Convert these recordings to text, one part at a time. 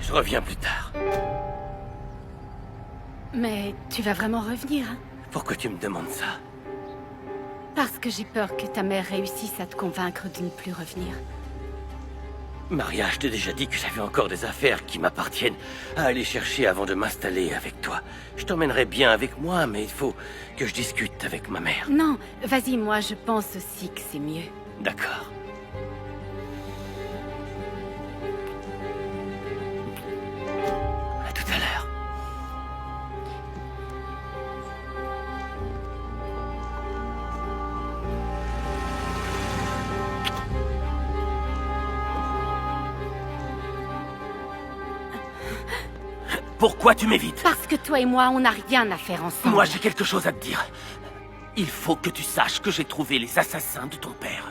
Je reviens plus tard. Mais tu vas vraiment revenir, hein? Pourquoi tu me demandes ça? Parce que j'ai peur que ta mère réussisse à te convaincre de ne plus revenir. Maria, je t'ai déjà dit que j'avais encore des affaires qui m'appartiennent à aller chercher avant de m'installer avec toi. Je t'emmènerai bien avec moi, mais il faut que je discute avec ma mère. Non, vas-y, moi je pense aussi que c'est mieux. D'accord. À tout à l'heure. Pourquoi tu m'évites? Parce que toi et moi, on n'a rien à faire ensemble. Moi, j'ai quelque chose à te dire. Il faut que tu saches que j'ai trouvé les assassins de ton père.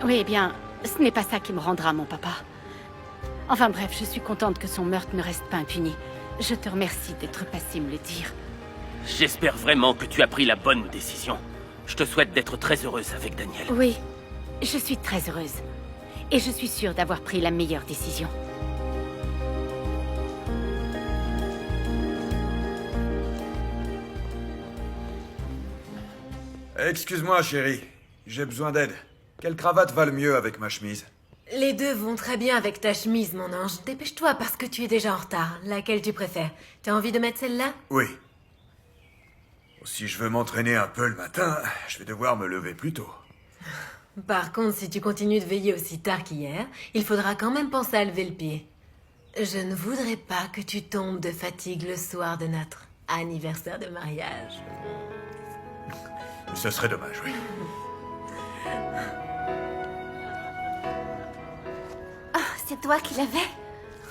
Oui, eh bien, ce n'est pas ça qui me rendra mon papa. Enfin bref, je suis contente que son meurtre ne reste pas impuni. Je te remercie d'être passé me le dire. J'espère vraiment que tu as pris la bonne décision. Je te souhaite d'être très heureuse avec Daniel. Oui, je suis très heureuse. Et je suis sûre d'avoir pris la meilleure décision. Excuse-moi, chérie. J'ai besoin d'aide. Quelle cravate va le mieux avec ma chemise? Les deux vont très bien avec ta chemise, mon ange. Dépêche-toi parce que tu es déjà en retard. Laquelle tu préfères? T'as envie de mettre celle-là? Oui. Si je veux m'entraîner un peu le matin, je vais devoir me lever plus tôt. Par contre, si tu continues de veiller aussi tard qu'hier, il faudra quand même penser à lever le pied. Je ne voudrais pas que tu tombes de fatigue le soir de notre anniversaire de mariage. Ce serait dommage, oui. C'est toi qui l'avais?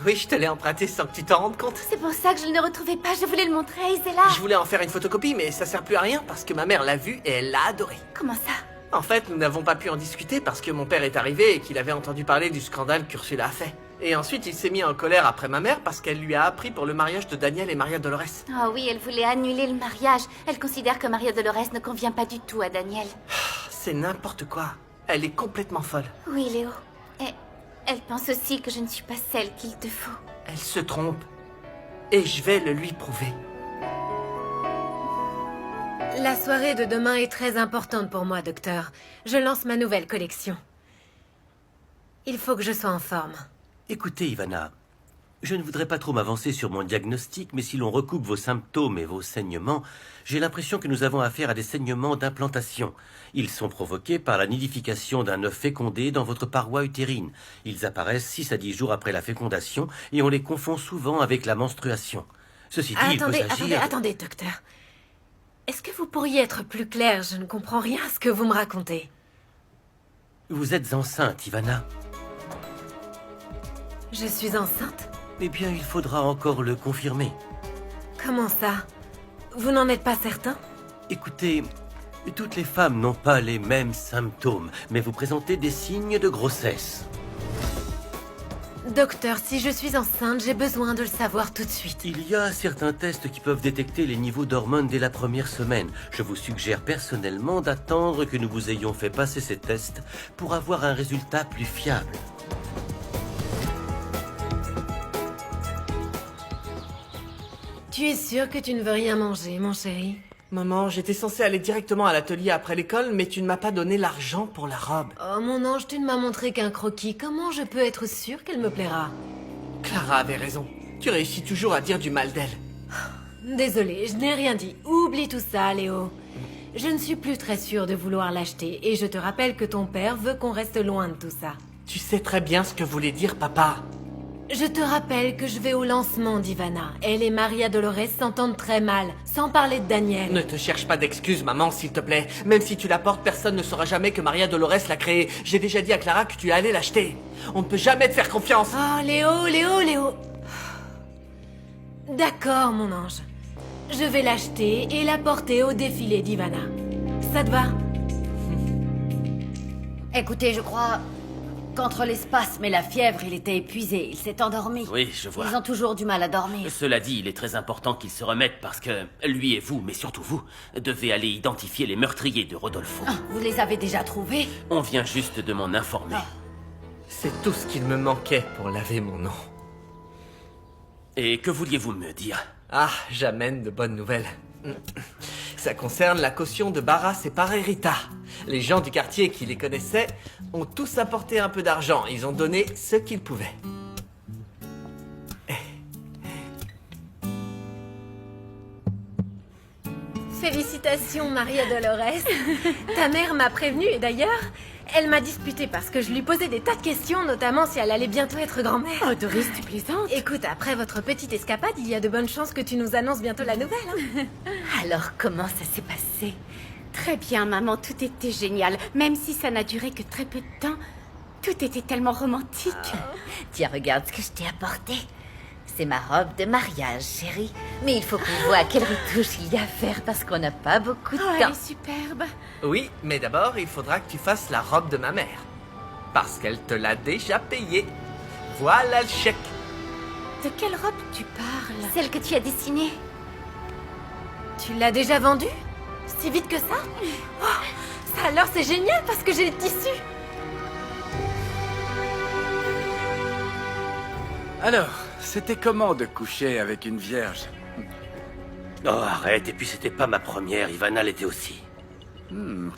Oui, je te l'ai emprunté sans que tu t'en rendes compte. C'est pour ça que je ne le retrouvais pas, je voulais le montrer, c'est là. Je voulais en faire une photocopie, mais ça sert plus à rien parce que ma mère l'a vu et elle l'a adoré. Comment ça? En fait, nous n'avons pas pu en discuter parce que mon père est arrivé et qu'il avait entendu parler du scandale qu'Ursula a fait. Et ensuite, il s'est mis en colère après ma mère parce qu'elle lui a appris pour le mariage de Daniel et Maria Dolores. Oh oui, elle voulait annuler le mariage. Elle considère que Maria Dolores ne convient pas du tout à Daniel. C'est n'importe quoi. Elle est complètement folle. Oui, Léo. Et elle pense aussi que je ne suis pas celle qu'il te faut. Elle se trompe. Et je vais le lui prouver. La soirée de demain est très importante pour moi, docteur. Je lance ma nouvelle collection. Il faut que je sois en forme. Écoutez, Ivana, je ne voudrais pas trop m'avancer sur mon diagnostic, mais si l'on recoupe vos symptômes et vos saignements, j'ai l'impression que nous avons affaire à des saignements d'implantation. Ils sont provoqués par la nidification d'un œuf fécondé dans votre paroi utérine. Ils apparaissent 6 à 10 jours après la fécondation et on les confond souvent avec la menstruation. Ceci dit, il peut s'agir... Attendez, docteur. Est-ce que vous pourriez être plus clair? Je ne comprends rien à ce que vous me racontez. Vous êtes enceinte, Ivana. Je suis enceinte? Eh bien, il faudra encore le confirmer. Comment ça? Vous n'en êtes pas certain? Écoutez, toutes les femmes n'ont pas les mêmes symptômes, mais vous présentez des signes de grossesse. Docteur, si je suis enceinte, j'ai besoin de le savoir tout de suite. Il y a certains tests qui peuvent détecter les niveaux d'hormones dès la première semaine. Je vous suggère personnellement d'attendre que nous vous ayons fait passer ces tests pour avoir un résultat plus fiable. Tu es sûr que tu ne veux rien manger, mon chéri? Maman, j'étais censée aller directement à l'atelier après l'école, mais tu ne m'as pas donné l'argent pour la robe. Oh mon ange, tu ne m'as montré qu'un croquis. Comment je peux être sûre qu'elle me plaira? Clara avait raison. Tu réussis toujours à dire du mal d'elle. Désolée, je n'ai rien dit. Oublie tout ça, Léo. Je ne suis plus très sûre de vouloir l'acheter, et je te rappelle que ton père veut qu'on reste loin de tout ça. Tu sais très bien ce que voulait dire papa. Je te rappelle que je vais au lancement d'Ivana. Elle et Maria Dolores s'entendent très mal, sans parler de Daniel. Ne te cherche pas d'excuses, maman, s'il te plaît. Même si tu la portes, personne ne saura jamais que Maria Dolores l'a créée. J'ai déjà dit à Clara que tu allais l'acheter. On ne peut jamais te faire confiance. Oh, Léo. D'accord, mon ange. Je vais l'acheter et la porter au défilé d'Ivana. Ça te va? Écoutez, je crois qu'entre les spasmes et la fièvre, il était épuisé. Il s'est endormi. Oui, je vois. Ils ont toujours du mal à dormir. Cela dit, il est très important qu'il se remette parce que lui et vous, mais surtout vous, devez aller identifier les meurtriers de Rodolfo. Ah, vous les avez déjà trouvés? On vient juste de m'en informer. C'est tout ce qu'il me manquait pour laver mon nom. Et que vouliez-vous me dire? Ah, j'amène de bonnes nouvelles. Ça concerne la caution de Barras et Parerita. Les gens du quartier qui les connaissaient ont tous apporté un peu d'argent. Ils ont donné ce qu'ils pouvaient. Félicitations, Maria Dolores. Ta mère m'a prévenue et d'ailleurs, elle m'a disputé parce que je lui posais des tas de questions, notamment si elle allait bientôt être grand-mère. Oh, Doris, tu plaisantes? Écoute, après votre petite escapade, il y a de bonnes chances que tu nous annonces bientôt la nouvelle. Hein. Alors, comment ça s'est passé? Très bien, maman, tout était génial. Même si ça n'a duré que très peu de temps, tout était tellement romantique. Tiens, regarde ce que je t'ai apporté. C'est ma robe de mariage, chérie. Mais il faut qu'on voit quelle retouche il y a à faire parce qu'on n'a pas beaucoup de Oh, elle temps. est superbe. Oui, mais d'abord, il faudra que tu fasses la robe de ma mère. Parce qu'elle te l'a déjà payée. Voilà le chèque. De quelle robe tu parles? Celle que tu as dessinée. Tu l'as déjà vendue? Si vite que ça? Oh, ça alors c'est génial parce que j'ai le tissu. Alors, c'était comment de coucher avec une vierge? Oh, arrête, et puis c'était pas ma première, Ivana l'était aussi.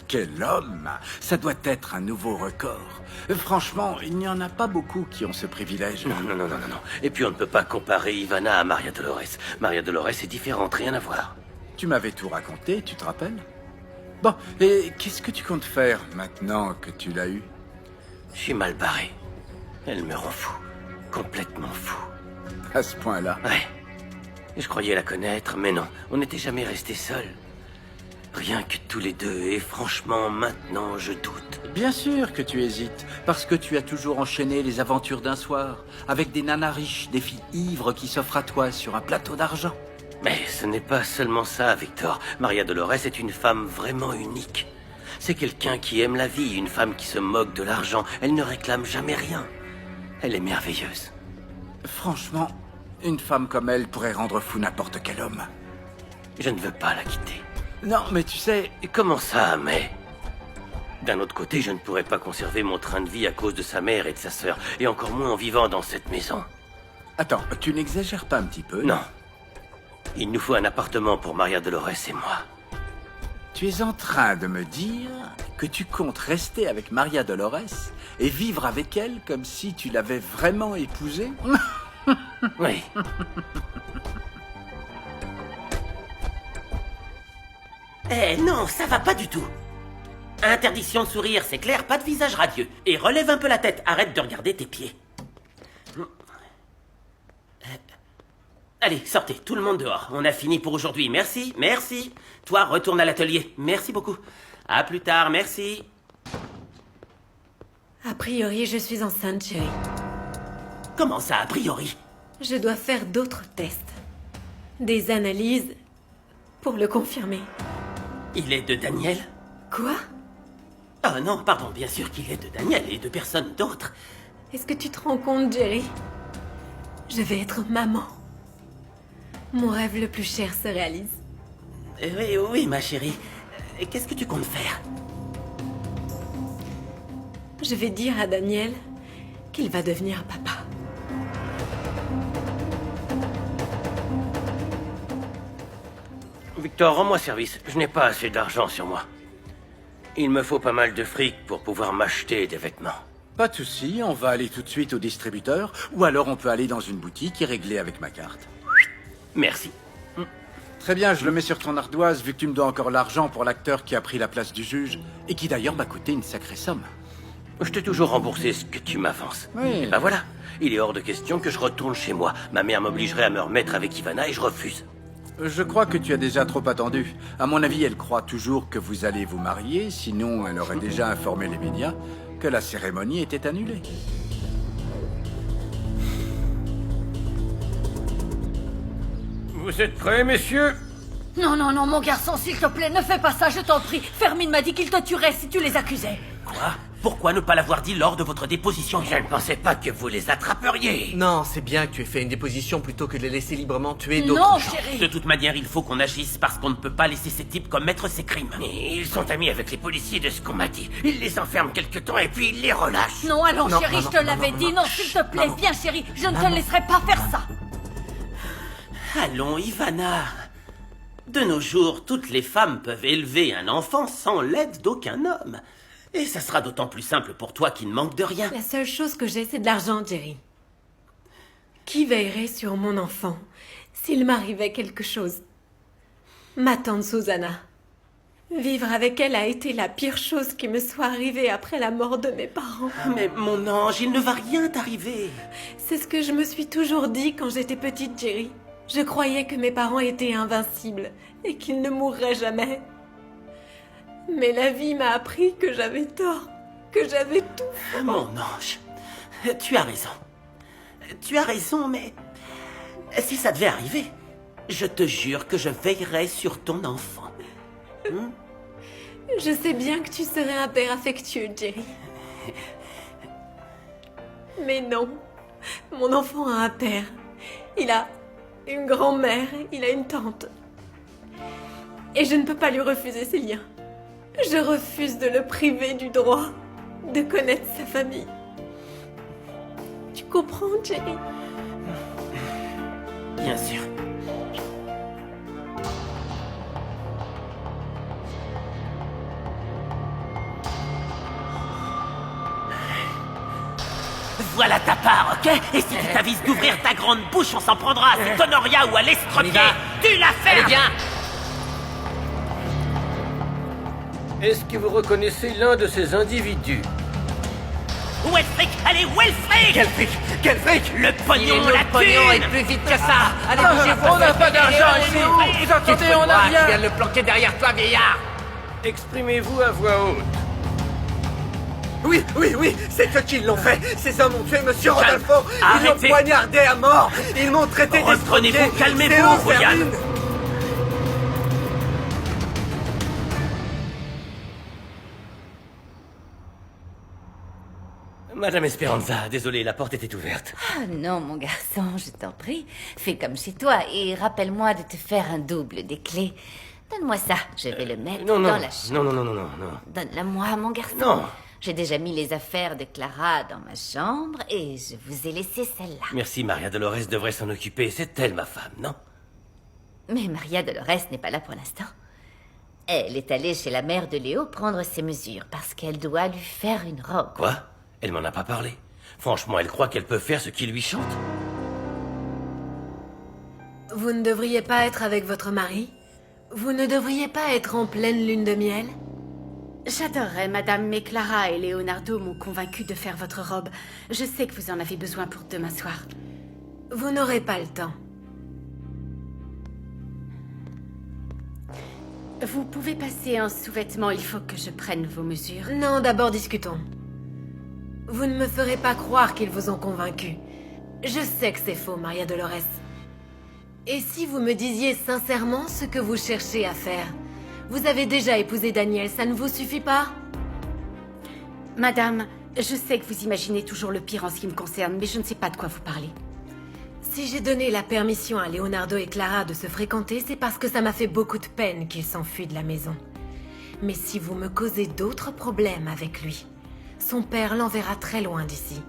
Quel homme! Ça doit être un nouveau record. Franchement, il n'y en a pas beaucoup qui ont ce privilège. Non. Et puis on ne peut pas comparer Ivana à Maria Dolores. Maria Dolores est différente, rien à voir. Tu m'avais tout raconté, tu te rappelles? Bon, et qu'est-ce que tu comptes faire maintenant que tu l'as eu? Je suis mal barré. Elle me rend fou. Complètement fou. À ce point-là? Ouais. Je croyais la connaître, mais non. On n'était jamais restés seuls. Rien que tous les deux, et franchement, maintenant, je doute. Bien sûr que tu hésites, parce que tu as toujours enchaîné les aventures d'un soir, avec des nanas riches, des filles ivres qui s'offrent à toi sur un plateau d'argent. Mais ce n'est pas seulement ça, Victor. Maria Dolores est une femme vraiment unique. C'est quelqu'un qui aime la vie, une femme qui se moque de l'argent. Elle ne réclame jamais rien. Elle est merveilleuse. Franchement, une femme comme elle pourrait rendre fou n'importe quel homme. Je ne veux pas la quitter. Non, mais tu sais... Et comment ça, mais... D'un autre côté, je ne pourrais pas conserver mon train de vie à cause de sa mère et de sa sœur, et encore moins en vivant dans cette maison. Attends, tu n'exagères pas un petit peu? Non. Il nous faut un appartement pour Maria Dolores et moi. Tu es en train de me dire que tu comptes rester avec Maria Dolores et vivre avec elle comme si tu l'avais vraiment épousée? Oui. Eh non, ça va pas du tout. Interdiction de sourire, c'est clair, pas de visage radieux. Et relève un peu la tête, arrête de regarder tes pieds. Allez, sortez, tout le monde dehors. On a fini pour aujourd'hui, merci, merci. Toi, retourne à l'atelier, merci beaucoup. À plus tard, merci. A priori, je suis enceinte, chérie. Comment ça, a priori? Je dois faire d'autres tests. Des analyses pour le confirmer. Il est de Daniel? Quoi? Ah non, pardon, bien sûr qu'il est de Daniel et de personne d'autre. Est-ce que tu te rends compte, Jerry? Je vais être maman. Mon rêve le plus cher se réalise. Oui, ma chérie. Qu'est-ce que tu comptes faire? Je vais dire à Daniel qu'il va devenir papa. Victor, rends-moi service. Je n'ai pas assez d'argent sur moi. Il me faut pas mal de fric pour pouvoir m'acheter des vêtements. Pas de souci, on va aller tout de suite au distributeur, ou alors on peut aller dans une boutique et régler avec ma carte. Merci. Très bien, je le mets sur ton ardoise, vu que tu me dois encore l'argent pour l'acteur qui a pris la place du juge, et qui d'ailleurs m'a coûté une sacrée somme. Je t'ai toujours remboursé ce que tu m'avances. Oui. Et ben voilà. Il est hors de question que je retourne chez moi. Ma mère m'obligerait à me remettre avec Ivana et je refuse. Je crois que tu as déjà trop attendu. À mon avis, elle croit toujours que vous allez vous marier, sinon elle aurait déjà informé les médias que la cérémonie était annulée. Vous êtes prêts, messieurs? Non, mon garçon, s'il te plaît, ne fais pas ça, je t'en prie. Fermine m'a dit qu'il te tuerait si tu les accusais. Quoi? Pourquoi ne pas l'avoir dit lors de votre déposition? Je ne pensais pas que vous les attraperiez. Non, c'est bien que tu aies fait une déposition plutôt que de les laisser librement tuer d'autres Non, gens. chérie. De toute manière, il faut qu'on agisse parce qu'on ne peut pas laisser ces types commettre ces crimes. Mais ils sont amis avec les policiers de ce qu'on m'a dit. Ils les enferment quelque temps et puis ils les relâchent. Non, allons, Non, chérie, non, je te non, l'avais non, dit. non, Non, s'il te plaît, non. viens, chérie. Je ne te laisserai pas faire ça. Allons, Ivana. De nos jours, toutes les femmes peuvent élever un enfant sans l'aide d'aucun homme. Et ça sera d'autant plus simple pour toi qui ne manque de rien. La seule chose que j'ai, c'est de l'argent, Jerry. Qui veillerait sur mon enfant s'il m'arrivait quelque chose? Ma tante Susanna. Vivre avec elle a été la pire chose qui me soit arrivée après la mort de mes parents. Mais mon ange, il ne va rien t'arriver. C'est ce que je me suis toujours dit quand j'étais petite, Jerry. Je croyais que mes parents étaient invincibles et qu'ils ne mourraient jamais. Mais la vie m'a appris que j'avais tort, que j'avais tout faux. Mon ange, tu as raison. Tu as raison, mais si ça devait arriver, je te jure que je veillerai sur ton enfant. Je sais bien que tu serais un père affectueux, Jerry. Mais non, mon enfant a un père. Il a une grand-mère, il a une tante. Et je ne peux pas lui refuser ces liens. Je refuse de le priver du droit de connaître sa famille. Tu comprends, Jerry? Bien sûr. Voilà ta part, ok? Et si tu t'avises d'ouvrir ta grande bouche, on s'en prendra à cet Honoria ou à l'estropié. Tu la fermes! Allez, viens. Est-ce que vous reconnaissez l'un de ces individus? Où est le fric? Allez, où est le fric? Quel fric? Quel fric? Le pognon, Il est la le pognon thune! est plus vite que ça. Allez, bougez-vous. on n'a pas d'argent ici. Vous entendez, on n'a rien. Tu viens de le planquer derrière toi, vieillard. Exprimez-vous à voix haute. Oui, oui, oui, c'est eux qui l'ont fait. Ces hommes ont tué Monsieur Rodolfo. Ils l'ont Arrêtez. poignardé à mort. Ils m'ont traité Reprenez-vous, d'estropié. calmez-vous, C'est eux, Ryan. Fermine. Madame Esperanza, désolé, la porte était ouverte. Ah non, mon garçon, je t'en prie. Fais comme chez toi et rappelle-moi de te faire un double des clés. Donne-moi ça, je vais le mettre Non, non, dans la chambre. non. Donne-la-moi, mon garçon. Non. J'ai déjà mis les affaires de Clara dans ma chambre et je vous ai laissé celle-là. Merci, Maria Dolores devrait s'en occuper. C'est elle, ma femme, non? Mais Maria Dolores n'est pas là pour l'instant. Elle est allée chez la mère de Léo prendre ses mesures parce qu'elle doit lui faire une robe. Quoi? Elle m'en a pas parlé. Franchement, elle croit qu'elle peut faire ce qui lui chante. Vous ne devriez pas être avec votre mari? Vous ne devriez pas être en pleine lune de miel? J'adorerais, madame, mais Clara et Leonardo m'ont convaincu de faire votre robe. Je sais que vous en avez besoin pour demain soir. Vous n'aurez pas le temps. Vous pouvez passer en sous-vêtements, il faut que je prenne vos mesures. Non, d'abord discutons. Vous ne me ferez pas croire qu'ils vous ont convaincu. Je sais que c'est faux, Maria Dolores. Et si vous me disiez sincèrement ce que vous cherchez à faire? Vous avez déjà épousé Daniel, ça ne vous suffit pas? Madame, je sais que vous imaginez toujours le pire en ce qui me concerne, mais je ne sais pas de quoi vous parlez. Si j'ai donné la permission à Leonardo et Clara de se fréquenter, c'est parce que ça m'a fait beaucoup de peine qu'ils s'enfuient de la maison. Mais si vous me causez d'autres problèmes avec lui, son père l'enverra très loin d'ici.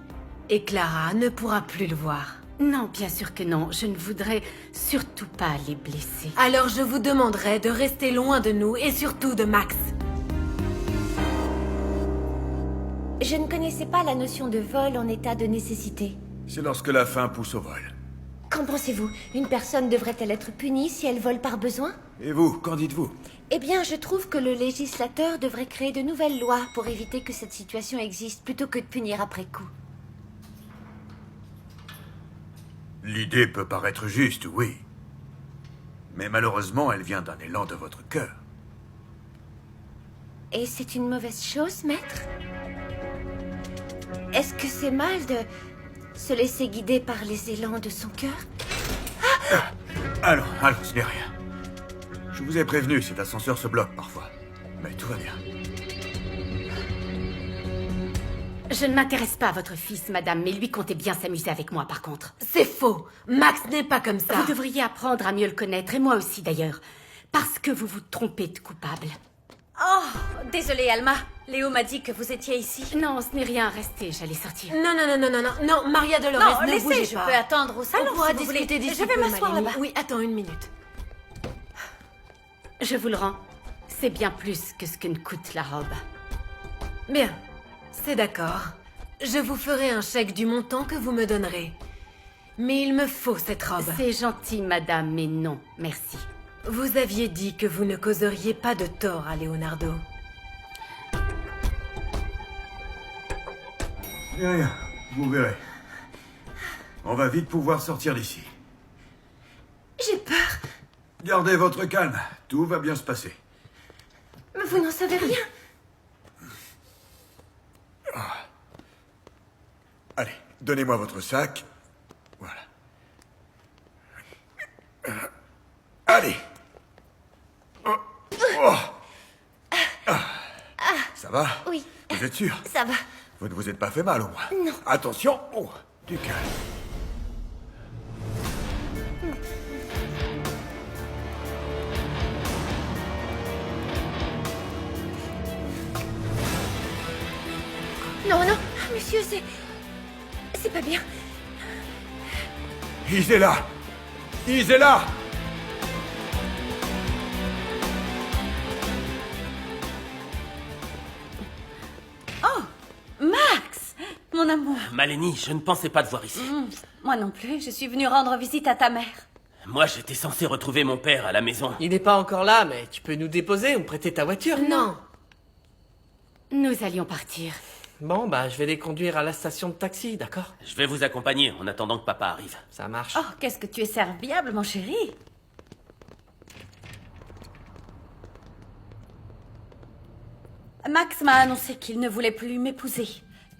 Et Clara ne pourra plus le voir. Non, bien sûr que non. Je ne voudrais surtout pas les blesser. Alors je vous demanderai de rester loin de nous et surtout de Max. Je ne connaissais pas la notion de vol en état de nécessité. C'est lorsque la faim pousse au vol. Qu'en pensez-vous? Une personne devrait-elle être punie si elle vole par besoin? Et vous, qu'en dites-vous? Eh bien, je trouve que le législateur devrait créer de nouvelles lois pour éviter que cette situation existe plutôt que de punir après coup. L'idée peut paraître juste, oui. Mais malheureusement, elle vient d'un élan de votre cœur. Et c'est une mauvaise chose, maître? Est-ce que c'est mal de se laisser guider par les élans de son cœur? Allons, ce n'est rien. Je vous ai prévenu, cet ascenseur se bloque parfois. Mais tout va bien. Je ne m'intéresse pas à votre fils, madame, mais lui comptait bien s'amuser avec moi, par contre. C'est faux. Max n'est pas comme ça. Vous devriez apprendre à mieux le connaître, et moi aussi, d'ailleurs. Parce que vous vous trompez de coupable. Oh, désolée, Alma. Léo m'a dit que vous étiez ici. Non, ce n'est rien, restez, j'allais sortir. Non, Maria Dolores, Non, ne laissez, bougez je pas. peux attendre au salon On pourra si vous discuter voulez. d'ici Je vais peu, m'asseoir Malini. là-bas. Oui, attends une minute. Je vous le rends. C'est bien plus que ce que ne coûte la robe. Bien, c'est d'accord. Je vous ferai un chèque du montant que vous me donnerez. Mais il me faut cette robe. C'est gentil, madame, mais non, merci. Vous aviez dit que vous ne causeriez pas de tort à Leonardo. Rien, vous verrez. On va vite pouvoir sortir d'ici. J'ai peur. Gardez votre calme, tout va bien se passer. Mais vous n'en savez rien. Allez, donnez-moi votre sac. Voilà. Allez. Oh. Oh. Ça va? Oui. Vous êtes sûr? Ça va. Vous ne vous êtes pas fait mal au moins? Non. Attention. Oh, du calme. Non, monsieur, c'est pas bien. Isela! Isela! Max, mon amour. Maleni, je ne pensais pas te voir ici. Moi non plus, je suis venue rendre visite à ta mère. Moi, j'étais censé retrouver mon père à la maison. Il n'est pas encore là, mais tu peux nous déposer ou me prêter ta voiture? Non. Nous allions partir. Bon, bah, je vais les conduire à la station de taxi, d'accord? Je vais vous accompagner en attendant que papa arrive. Ça marche. Oh, qu'est-ce que tu es serviable, mon chéri. Max m'a annoncé qu'il ne voulait plus m'épouser.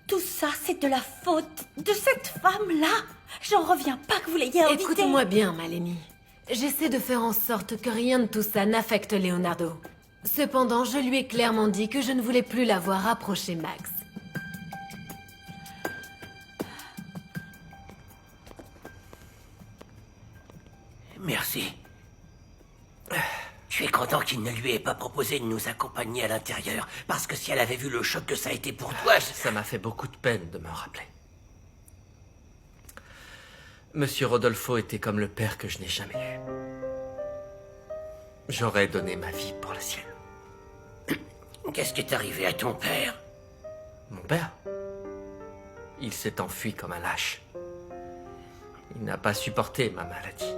Tout ça, c'est de la faute de cette femme-là. J'en reviens pas que vous l'ayez invitée. Écoute-moi bien, Maleni. J'essaie de faire en sorte que rien de tout ça n'affecte Leonardo. Cependant, je lui ai clairement dit que je ne voulais plus la voir approcher Max. Merci. Je suis content qu'il ne lui ait pas proposé de nous accompagner à l'intérieur, parce que si elle avait vu le choc que ça a été pour toi, Ça m'a fait beaucoup de peine de me rappeler. Monsieur Rodolfo était comme le père que je n'ai jamais eu. J'aurais donné ma vie pour la sienne. Qu'est-ce qui est arrivé à ton père? Mon père, il s'est enfui comme un lâche. Il n'a pas supporté ma maladie.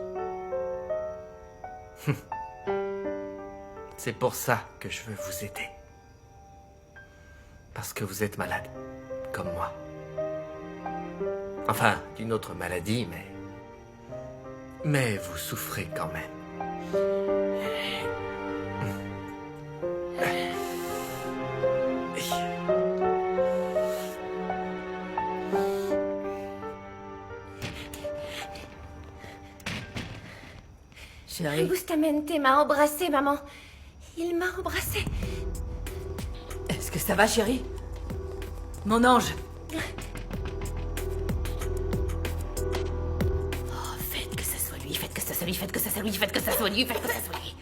C'est pour ça que je veux vous aider. Parce que vous êtes malade, comme moi. Enfin, d'une autre maladie, mais vous souffrez quand même. Chérie, Bustamante m'a embrassé, maman. Il m'a embrassé. Est-ce que ça va, chérie? Mon ange. Oh, faites que ça soit lui, faites que ça soit lui, faites que ça soit lui, faites que ça soit lui, faites que ça soit lui.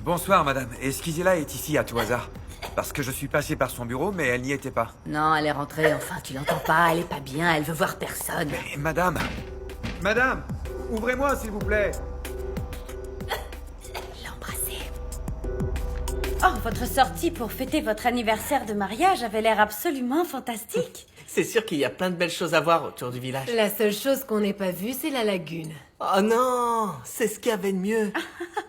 Bonsoir, madame. Est-ce qu'Isela est ici à tout hasard? Parce que je suis passé par son bureau, mais elle n'y était pas. Non, elle est rentrée, enfin, tu l'entends pas, elle est pas bien, elle veut voir personne. Mais, madame! Madame! Ouvrez-moi, s'il vous plaît! Oh, votre sortie pour fêter votre anniversaire de mariage avait l'air absolument fantastique. C'est sûr qu'il y a plein de belles choses à voir autour du village. la seule chose qu'on n'ait pas vue, c'est la lagune. Oh non, c'est ce qu'il y avait de mieux.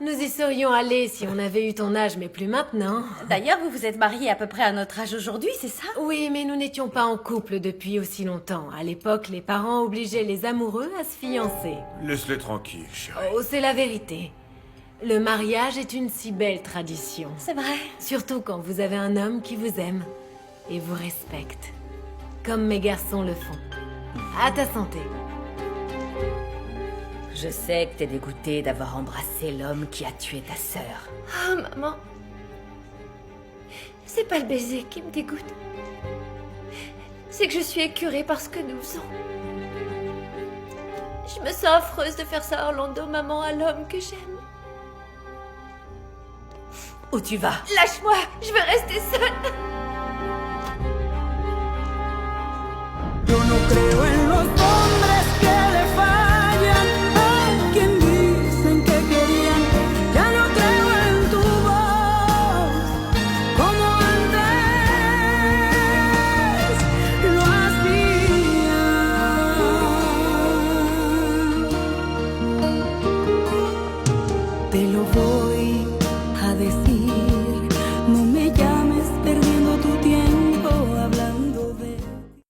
Nous y serions allés si on avait eu ton âge, mais plus maintenant. D'ailleurs, vous vous êtes mariés à peu près à notre âge aujourd'hui, c'est ça? Oui, mais nous n'étions pas en couple depuis aussi longtemps. À l'époque, les parents obligeaient les amoureux à se fiancer. Laisse-les tranquilles, chérie. Oh, c'est la vérité. Le mariage est une si belle tradition. C'est vrai. Surtout quand vous avez un homme qui vous aime et vous respecte. Comme mes garçons le font. À ta santé. Je sais que t'es dégoûtée d'avoir embrassé l'homme qui a tué ta sœur. Oh, maman. C'est pas le baiser qui me dégoûte. c'est que je suis écœurée par ce que nous faisons. Je me sens affreuse de faire ça à Orlando, maman, à l'homme que j'aime. Où tu vas? Lâche-moi, je veux rester seule. Yo no creo en los hombres que le fallan a quien dicen que querían. Ya no creo en tu voz como antes lo hacía. Te lo voy a decir.